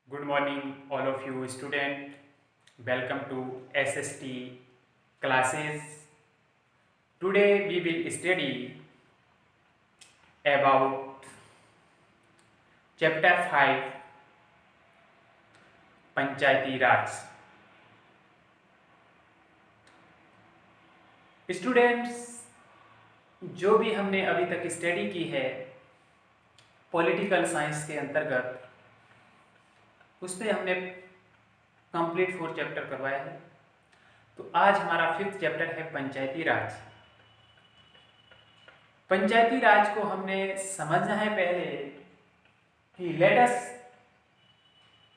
Good morning, all of you student. Welcome to SST classes. Today we will study about chapter 5 Panchayati Raj. Students, जो भी हमने अभी तक study की है पॉलिटिकल साइंस के अंतर्गत, उसमें हमने कंप्लीट 4 चैप्टर करवाया है. तो आज हमारा 5th चैप्टर है पंचायती राज. पंचायती राज को हमने समझना है पहले कि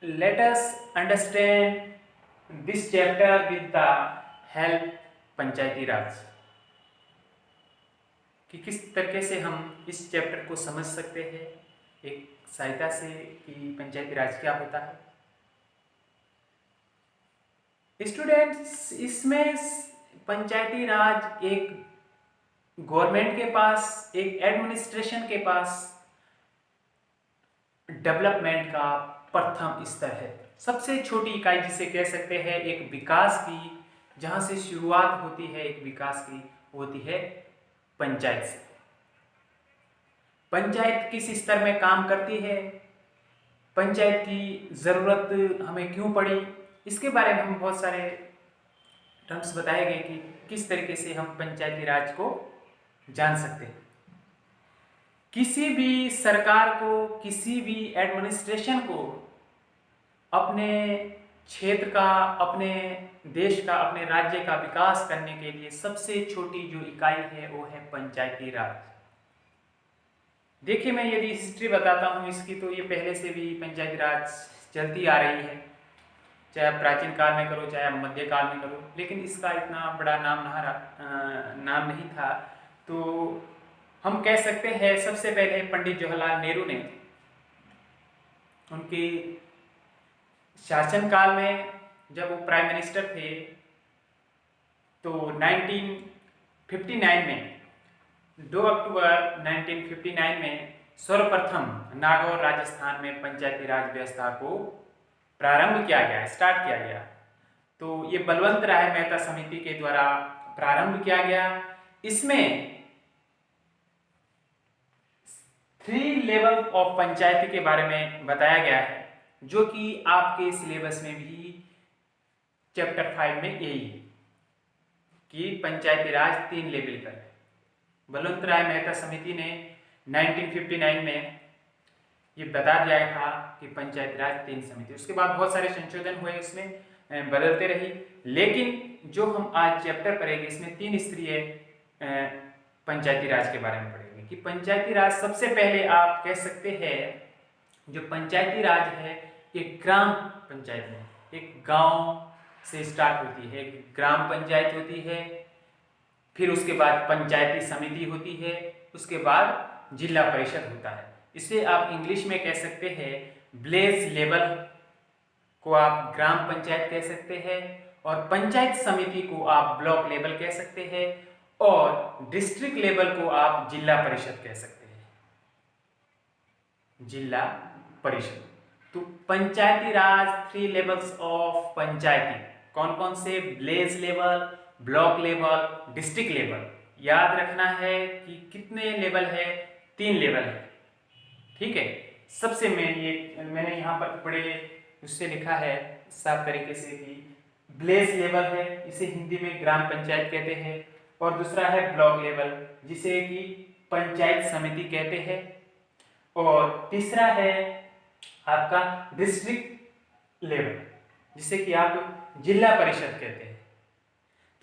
let us understand this chapter with the help पंचायती राज, कि किस तरीके से हम इस चैप्टर को समझ सकते हैं एक सहायता से कि पंचायती राज क्या होता है. स्टूडेंट्स, इसमें पंचायती राज एक गवर्नमेंट के पास, एक एडमिनिस्ट्रेशन के पास डेवलपमेंट का प्रथम स्तर है. सबसे छोटी इकाई जिसे कह सकते हैं एक विकास की, जहां से शुरुआत होती है एक विकास की, होती है पंचायत से. पंचायत किस स्तर में काम करती है, पंचायत की ज़रूरत हमें क्यों पड़ी, इसके बारे में हम बहुत सारे टर्म्स बताए गए कि किस तरीके से हम पंचायती राज को जान सकते हैं. किसी भी सरकार को, किसी भी एडमिनिस्ट्रेशन को अपने क्षेत्र का, अपने देश का, अपने राज्य का विकास करने के लिए सबसे छोटी जो इकाई है वो है पंचायती राज. देखिए, मैं यदि हिस्ट्री बताता हूँ इसकी, तो ये पहले से भी पंचायती राज चलती आ रही है, चाहे आप प्राचीन काल में करो, चाहे आप मध्यकाल में करो, लेकिन इसका इतना बड़ा नाम नहीं था. तो हम कह सकते हैं सबसे पहले पंडित जवाहरलाल नेहरू ने उनके शासनकाल में, जब वो प्राइम मिनिस्टर थे, तो 1959 में 2 अक्टूबर 1959 में सर्वप्रथम नागौर राजस्थान में पंचायती राज व्यवस्था को प्रारंभ किया गया, स्टार्ट किया गया. तो ये बलवंत राय मेहता समिति के द्वारा प्रारंभ किया गया. इसमें 3 लेवल ऑफ पंचायती के बारे में बताया गया है, जो कि आपके सिलेबस में भी चैप्टर 5 में यही है कि पंचायती राज 3 लेवल पर है. बलवंत राय मेहता समिति ने 1959 में ये बता दिया था कि पंचायती राज 3 समिति. उसके बाद बहुत सारे संशोधन हुए, इसमें बदलते रही, लेकिन जो हम आज चैप्टर पढ़ेंगे इसमें 3 स्तरीय पंचायती राज के बारे में पढ़ेंगे. कि पंचायती राज सबसे पहले आप कह सकते हैं, जो पंचायती राज है एक ग्राम पंचायत में, एक गांव से स्टार्ट होती है, एक ग्राम पंचायत होती है, फिर उसके बाद पंचायती समिति होती है, उसके बाद जिला परिषद होता है. इसे आप इंग्लिश में कह सकते हैं विलेज लेवल को आप ग्राम पंचायत कह सकते हैं, और पंचायत समिति को आप ब्लॉक लेवल कह सकते हैं, और डिस्ट्रिक्ट लेवल को आप जिला परिषद कह सकते हैं, जिला परिषद. तो पंचायती राज 3 लेवल्स ऑफ पंचायती कौन कौन से? Village level, block level, district level. याद रखना है कि कितने लेवल है? 3 लेवल है. ठीक है. सबसे मैंने यहाँ पर बड़े उससे लिखा है साफ तरीके से कि विलेज लेवल है, इसे हिंदी में ग्राम पंचायत कहते हैं, और दूसरा है ब्लॉक लेवल, जिसे कि पंचायत समिति कहते हैं, और तीसरा है आपका डिस्ट्रिक्ट लेवल, जिसे कि आप जिला परिषद कहते हैं.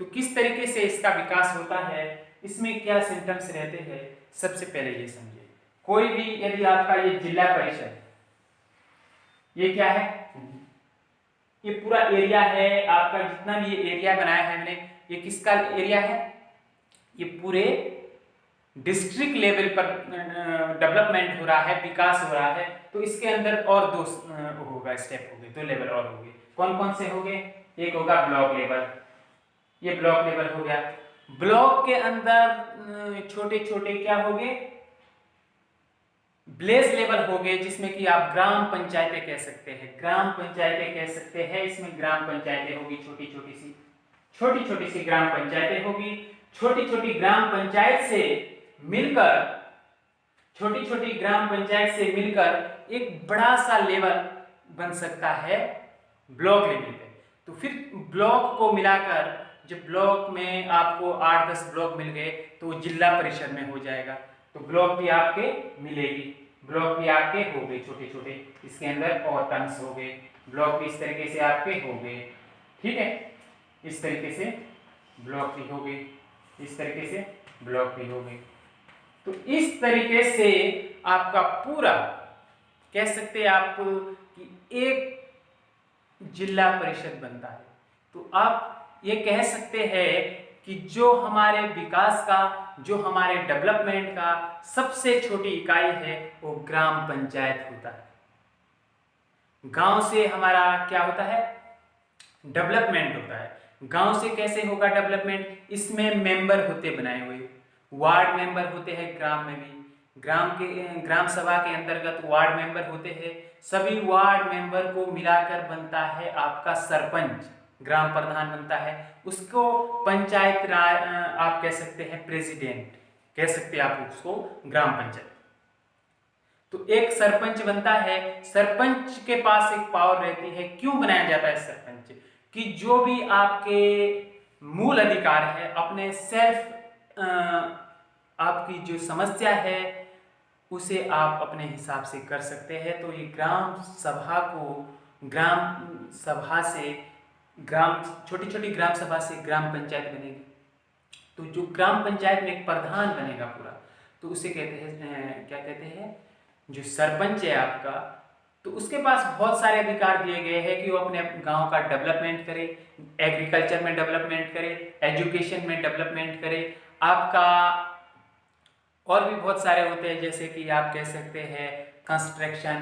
तो किस तरीके से इसका विकास होता है, इसमें क्या सिम्टम्स रहते हैं, सबसे पहले ये समझिए. कोई भी यदि आपका ये जिला परिषद, ये क्या है? ये पूरा एरिया है आपका, जितना भी ये एरिया बनाया है मैंने, ये किसका एरिया है? ये पूरे डिस्ट्रिक्ट लेवल पर डेवलपमेंट हो रहा है, विकास हो रहा है. तो इसके अंदर और 2 होगा, स्टेप हो गए, 2 लेवल और हो गए. कौन कौन से हो गए? एक होगा ब्लॉक लेवल, ये ब्लॉक लेवल हो गया. ब्लॉक के अंदर छोटे छोटे क्या हो गए? ब्लेज लेवल हो गए, जिसमें कि आप ग्राम पंचायतें कह सकते हैं, ग्राम पंचायतें कह सकते हैं। इसमें ग्राम पंचायतें होगी छोटी छोटी सी ग्राम पंचायतें होगी। छोटी छोटी ग्राम पंचायत से मिलकर, छोटी छोटी ग्राम पंचायत से मिलकर एक बड़ा सा लेवल बन सकता है ब्लॉक लेवल पे। तो फिर ब्लॉक को मिलाकर, जब ब्लॉक में आपको 8-10 ब्लॉक मिल गए तो जिला परिषद में हो जाएगा। तो ब्लॉक भी आपके मिलेगी, ब्लॉक भी आपके हो गए छोटे छोटे, इसके अंदर और टर्म्स हो गए, ब्लॉक भी इस तरीके से आपके हो गए। ठीक है, इस तरीके से ब्लॉक भी हो गए, इस तरीके से ब्लॉक भी हो गए। तो इस तरीके से आपका पूरा कह सकते हैं आप कि एक जिला परिषद बनता है। तो आप ये कह सकते हैं कि जो हमारे विकास का, जो हमारे डेवलपमेंट का सबसे छोटी इकाई है वो ग्राम पंचायत होता है। गांव से हमारा क्या होता है, डेवलपमेंट होता है। गांव से कैसे होगा डेवलपमेंट, इसमें मेंबर होते बनाए हुए, वार्ड मेंबर होते हैं ग्राम में भी, ग्राम सभा के अंतर्गत वार्ड मेंबर होते हैं। सभी वार्ड मेंबर को मिलाकर बनता है आपका सरपंच, ग्राम प्रधान बनता है, उसको पंचायत राज आप कह सकते हैं, प्रेसिडेंट कह सकते हैं आप उसको, ग्राम पंचायत। तो एक सरपंच बनता है, सरपंच के पास एक पावर रहती है। क्यों बनाया जाता है सरपंच, कि जो भी आपके मूल अधिकार है, अपने सेल्फ आपकी जो समस्या है उसे आप अपने हिसाब से कर सकते हैं। तो ये ग्राम सभा को, ग्राम सभा से ग्राम, छोटी छोटी ग्राम सभा से ग्राम पंचायत बनेगी। तो जो ग्राम पंचायत में एक प्रधान बनेगा पूरा, तो उसे कहते हैं, क्या कहते हैं, जो सरपंच है आपका, तो उसके पास बहुत सारे अधिकार दिए गए हैं कि वो अपने गांव का डेवलपमेंट करे, एग्रीकल्चर में डेवलपमेंट करे, एजुकेशन में डेवलपमेंट करे। आपका और भी बहुत सारे होते हैं, जैसे कि आप कह सकते हैं कंस्ट्रक्शन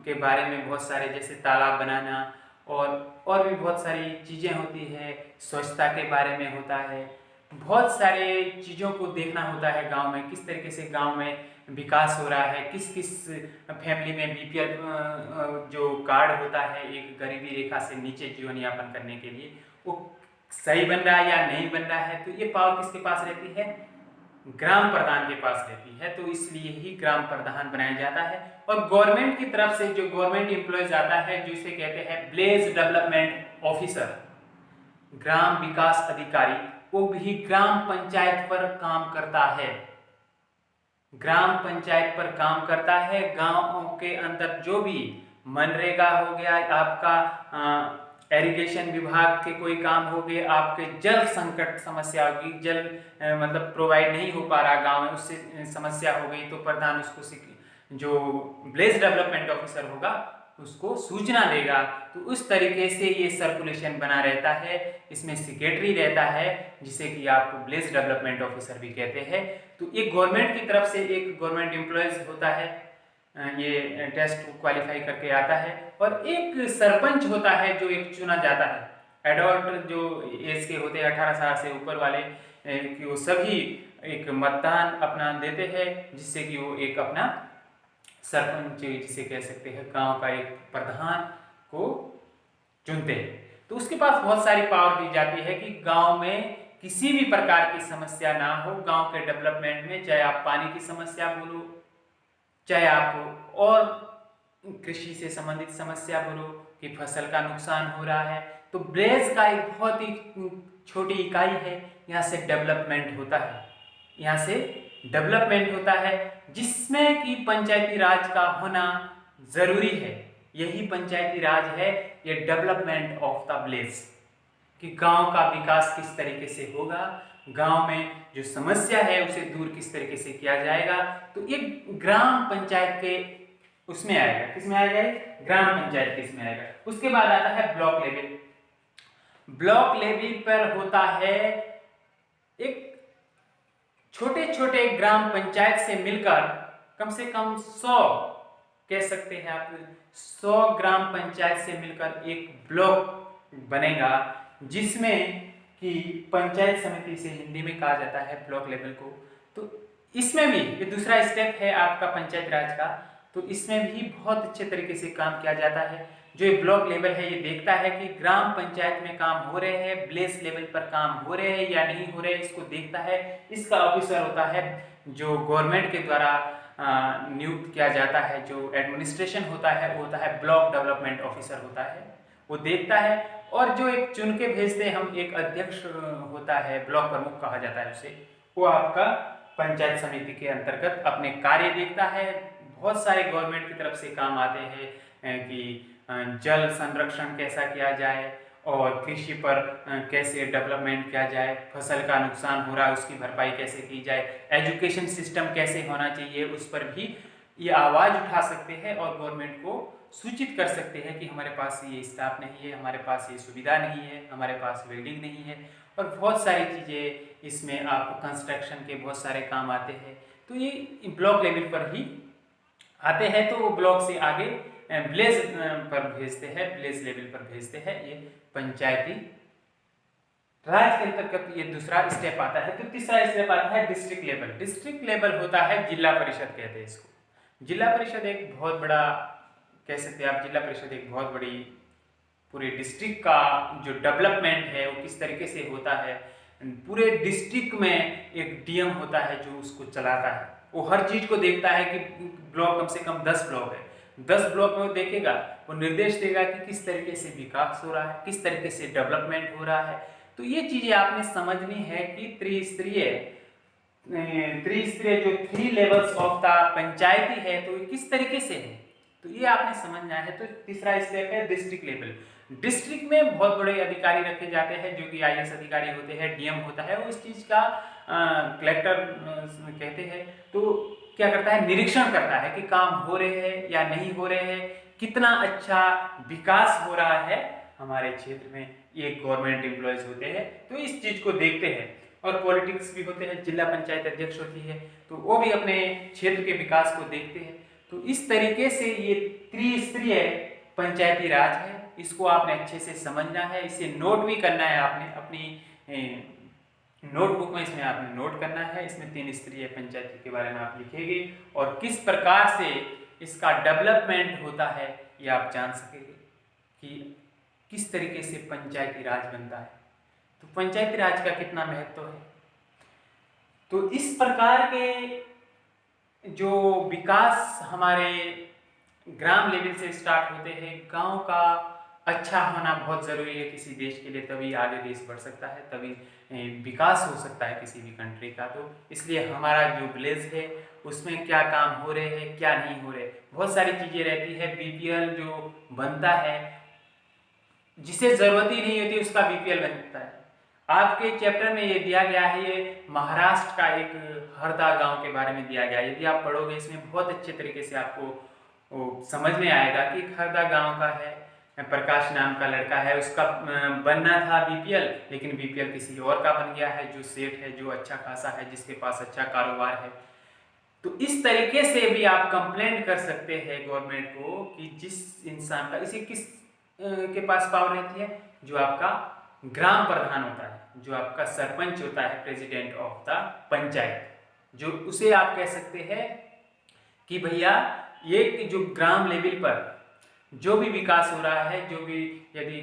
के बारे में बहुत सारे, जैसे तालाब बनाना और भी बहुत सारी चीज़ें होती है, स्वच्छता के बारे में होता है। बहुत सारे चीज़ों को देखना होता है गांव में, किस तरीके से गांव में विकास हो रहा है, किस किस फैमिली में बीपीएल जो कार्ड होता है, एक गरीबी रेखा से नीचे जीवन यापन करने के लिए, वो सही बन रहा है या नहीं बन रहा है। तो ये पावर किसके पास रहती है, ग्राम प्रधान के पास रहती है। तो इसलिए ही ग्राम प्रधान बनाया जाता है। और गवर्नमेंट की तरफ से जो गवर्नमेंट एम्प्लॉयज आता है, जो इसे कहते हैं विलेज डेवलपमेंट ऑफिसर, ग्राम विकास अधिकारी, वो भी ग्राम पंचायत पर काम करता है, ग्राम पंचायत पर काम करता है। गांवों के अंदर जो भी मनरेगा हो गया, आपका एरिगेशन विभाग के कोई काम हो गए, आपके जल संकट समस्या होगी, जल मतलब प्रोवाइड नहीं हो पा रहा गांव में, उससे समस्या हो गई, तो प्रधान उसको, जो विलेज डेवलपमेंट ऑफिसर होगा, उसको सूचना देगा। तो उस तरीके से ये सर्कुलेशन बना रहता है। इसमें सेक्रेटरी रहता है, जिसे कि आप विलेज डेवलपमेंट ऑफिसर भी कहते हैं। तो ये गवर्नमेंट की तरफ से एक गवर्नमेंट एम्प्लॉयज होता है, ये टेस्ट क्वालिफाई करके आता है। और एक सरपंच होता है जो एक चुना जाता है, एडल्ट जो एज के होते हैं 18 साल से ऊपर वाले, कि वो सभी एक मतदान अपना देते हैं, जिससे कि वो एक अपना सरपंच, जिसे कह सकते हैं गांव का एक प्रधान को चुनते हैं। तो उसके पास बहुत सारी पावर दी जाती है कि गांव में किसी भी प्रकार की समस्या ना हो, गांव के डेवलपमेंट में, चाहे आप पानी की समस्या बोलो, चाहे आप और कृषि से संबंधित समस्या बोलो कि फसल का नुकसान हो रहा है, तो विलेज का एक बहुत ही छोटी इकाई है, यहाँ से डेवलपमेंट होता है, यहाँ से डेवलपमेंट होता है, जिसमें कि पंचायती राज का होना जरूरी है। यही पंचायती राज है, ये डेवलपमेंट ऑफ द विलेज, कि गांव का विकास किस तरीके से होगा, गांव में जो समस्या है उसे दूर किस तरीके से किया जाएगा। तो ये ग्राम पंचायत के उसमें आएगा, किसमें आएगा, ग्राम पंचायत के इसमें आएगा। उसके बाद आता है ब्लॉक लेवल। ब्लॉक लेवल पर होता है एक छोटे छोटे ग्राम पंचायत से मिलकर कम से कम 100 कह सकते हैं आप, 100 ग्राम पंचायत से मिलकर एक ब्लॉक बनेगा, जिसमें कि पंचायत समिति से हिंदी में कहा जाता है ब्लॉक लेवल को। तो इसमें भी ये दूसरा स्टेप है आपका पंचायत राज का, तो इसमें भी बहुत अच्छे तरीके से काम किया जाता है। जो ये ब्लॉक लेवल है ये देखता है कि ग्राम पंचायत में काम हो रहे हैं, विलेज लेवल पर काम हो रहे हैं या नहीं हो रहे, इसको देखता है। इसका ऑफिसर होता है जो गवर्नमेंट के द्वारा नियुक्त किया जाता है, जो एडमिनिस्ट्रेशन होता है वो होता है ब्लॉक डेवलपमेंट ऑफिसर होता है, वो देखता है। और जो एक चुन के भेजते हैं हम, एक अध्यक्ष होता है, ब्लॉक प्रमुख कहा जाता है उसे, वो आपका पंचायत समिति के अंतर्गत अपने कार्य देखता है। बहुत सारे गवर्नमेंट की तरफ से काम आते हैं कि जल संरक्षण कैसा किया जाए और कृषि पर कैसे डेवलपमेंट किया जाए, फसल का नुकसान हो रहा है उसकी भरपाई कैसे की जाए, एजुकेशन सिस्टम कैसे होना चाहिए, उस पर भी ये आवाज़ उठा सकते हैं और गवर्नमेंट को सूचित कर सकते हैं कि हमारे पास ये स्टाफ नहीं है, हमारे पास ये सुविधा नहीं है, हमारे पास बिल्डिंग नहीं है, और बहुत सारी चीज़ें इसमें आप कंस्ट्रक्शन के बहुत सारे काम आते हैं। तो ये ब्लॉक लेवल पर ही आते हैं, तो वो ब्लॉक से आगे विलेज पर भेजते हैं, विलेज लेवल पर भेजते हैं। ये पंचायती राज के अंतर्गत ये दूसरा स्टेप आता है। तो तीसरा स्टेप आता है डिस्ट्रिक्ट लेवल। डिस्ट्रिक्ट लेवल होता है जिला परिषद कहते हैं इसको। जिला परिषद एक बहुत बड़ा, कह सकते हैं आप, जिला परिषद एक बहुत बड़ी पूरे डिस्ट्रिक्ट का जो डेवलपमेंट है वो किस तरीके से होता है। पूरे डिस्ट्रिक्ट में एक डीएम होता है जो उसको चलाता है, वो हर चीज को देखता है कि ब्लॉक कम से कम 10 ब्लॉक है, 10 ब्लॉक में वो देखेगा, वो निर्देश देगा कि किस तरीके से विकास हो रहा है, किस तरीके से डेवलपमेंट हो रहा है। तो ये चीजें आपने समझनी है कि त्रिस्तरीय जो 3 लेवल्स ऑफ द पंचायती है तो ये किस तरीके से है, तो ये आपने समझना है। तो तीसरा स्टेप है डिस्ट्रिक्ट लेवल। डिस्ट्रिक्ट में बहुत बड़े अधिकारी रखे जाते हैं जो कि आईएएस अधिकारी होते हैं, डीएम होता है, वो इस चीज का कलेक्टर कहते हैं, तो क्या करता है, निरीक्षण करता है कि काम हो रहे हैं या नहीं हो रहे हैं, कितना अच्छा विकास हो रहा है हमारे क्षेत्र में। ये गवर्नमेंट एम्प्लॉयज होते हैं तो इस चीज को देखते हैं। और पॉलिटिक्स भी होते हैं, जिला पंचायत अध्यक्ष होती है तो वो भी अपने क्षेत्र के विकास को देखते हैं। तो इस तरीके से ये त्रिस्तरीय पंचायती राज है, इसको आपने अच्छे से समझना है, इसे नोट भी करना है आपने अपनी नोटबुक में, इसमें आपने नोट करना है। इसमें 3 स्तरीय पंचायती के बारे में आप लिखेंगे और किस प्रकार से इसका डेवलपमेंट होता है ये आप जान सकेंगे कि किस तरीके से पंचायती राज बनता है, तो पंचायती राज का कितना महत्व है। तो इस प्रकार के जो विकास हमारे ग्राम लेवल से स्टार्ट होते हैं, गांव का अच्छा होना बहुत ज़रूरी है किसी देश के लिए, तभी आगे देश बढ़ सकता है, तभी विकास हो सकता है किसी भी कंट्री का। तो इसलिए हमारा जो विलेज है उसमें क्या काम हो रहे हैं, क्या नहीं हो रहे, बहुत सारी चीज़ें रहती है। बीपीएल जो बनता है, जिसे ज़रूरत ही नहीं होती उसका बीपीएल बनता है। आपके चैप्टर में ये दिया गया है, ये महाराष्ट्र का एक हरदा गांव के बारे में दिया गया है। यदि आप पढ़ोगे इसमें बहुत अच्छे तरीके से आपको समझ में आएगा कि हरदा गांव का है, प्रकाश नाम का लड़का है, उसका बनना था बीपीएल, लेकिन बीपीएल किसी और का बन गया है जो सेठ है, जो अच्छा खासा है, जिसके पास अच्छा कारोबार है। तो इस तरीके से भी आप कंप्लेंट कर सकते हैं गवर्नमेंट को कि जिस इंसान का, इसे किस के पास पावर रहती है, जो आपका ग्राम प्रधान होता है, जो आपका सरपंच होता है, प्रेसिडेंट ऑफ द पंचायत, जो उसे आप कह सकते हैं कि भैया ये जो ग्राम लेवल पर जो भी विकास हो रहा है, जो भी यदि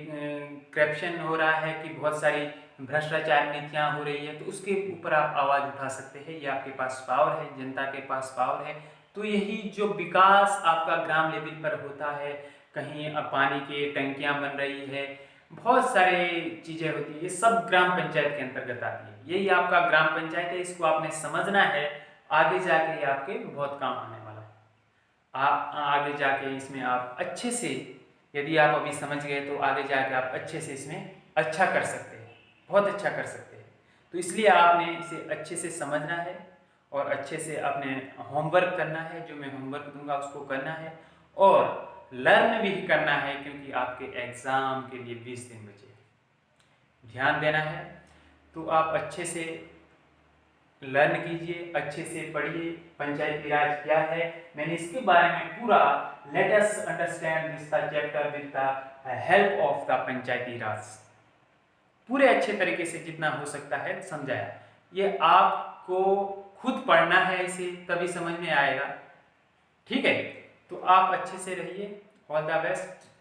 करप्शन हो रहा है कि बहुत सारी भ्रष्टाचार नीतियां हो रही है, तो उसके ऊपर आप आवाज़ उठा सकते हैं। ये आपके पास पावर है, जनता के पास पावर है। तो यही जो विकास आपका ग्राम लेवल पर होता है, कहीं अब पानी की टंकियां बन रही है, बहुत सारे चीज़ें होती है, ये सब ग्राम पंचायत के अंतर्गत आती है। यही आपका ग्राम पंचायत है, इसको आपने समझना है, आगे जाके ये आपके बहुत काम आने वाला है। आप आगे जाके इसमें आप अच्छे से, यदि आप अभी समझ गए तो आगे जाके आप अच्छे से इसमें अच्छा कर सकते हैं, बहुत अच्छा कर सकते हैं। तो इसलिए आपने इसे अच्छे से समझना है और अच्छे से अपने होमवर्क करना है, जो मैं होमवर्क दूंगा उसको करना है और लर्न भी करना है, क्योंकि आपके एग्ज़ाम के लिए 20 दिन बचे हैं, ध्यान देना है। तो आप अच्छे से लर्न कीजिए, अच्छे से पढ़िए पंचायती राज क्या है। मैंने इसके बारे में पूरा let us understand this chapter with the help of the panchayati raj पूरे अच्छे तरीके से जितना हो सकता है समझाया। ये आपको खुद पढ़ना है इसे, तभी समझ में आएगा। ठीक है, तो आप अच्छे से रहिए। All the best.